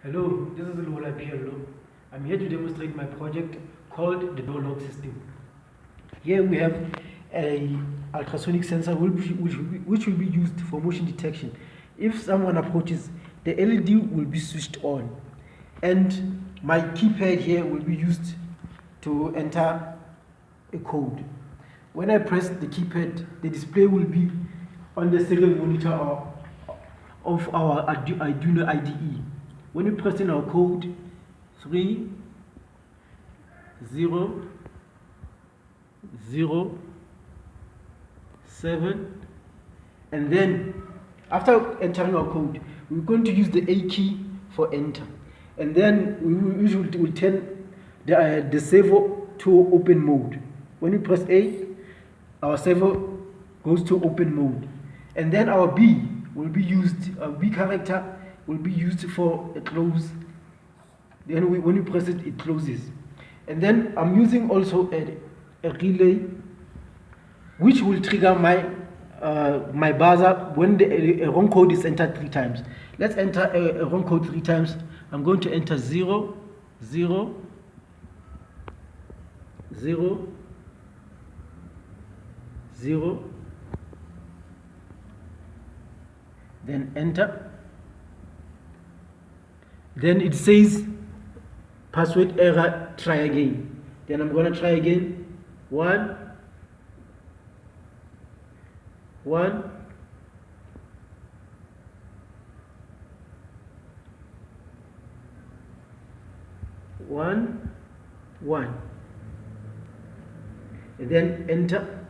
Hello, this is Lola Piello. I'm here to demonstrate my project called the door lock system. Here we have a ultrasonic sensor which will be used for motion detection. If someone approaches, the LED will be switched on, and my keypad here will be used to enter a code. When I press the keypad, the display will be on the serial monitor of our Arduino IDE. When you press in our code 3007, and then after entering our code, we're going to use the A key for enter, and then we will turn the servo to open mode. When we press A, our servo goes to open mode, and then our B will be used, our B character will be used for a close. Then when you press it, it closes. And then I'm using also a relay which will trigger my my buzzer when a wrong code is entered 3 times. Let's enter a wrong code 3 times. I'm going to enter 0 0 0 0, then enter. Then it says password error, try again. Then I'm going to try again. 1 1 1 1, and then enter.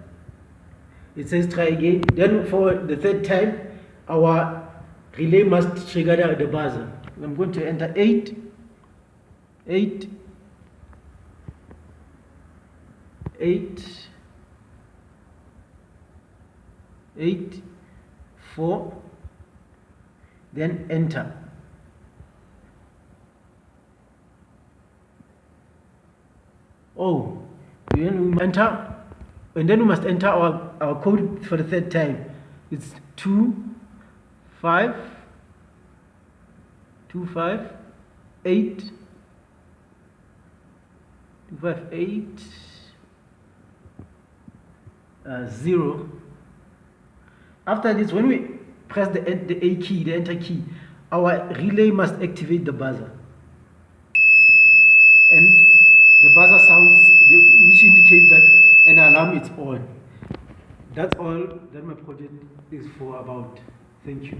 It says try again. Then for the 3rd time, our relay must trigger the buzzer. I'm going to enter 8 8 8 8 4, then enter. Oh, then we enter, and then we must enter our code for the 3rd time. It's 2 5 2 5 8 2 5 8 0. After this, when we press the A key, the enter key, our relay must activate the buzzer, and the buzzer sounds which indicates that an alarm is on. That's all that my project is for about. Thank you.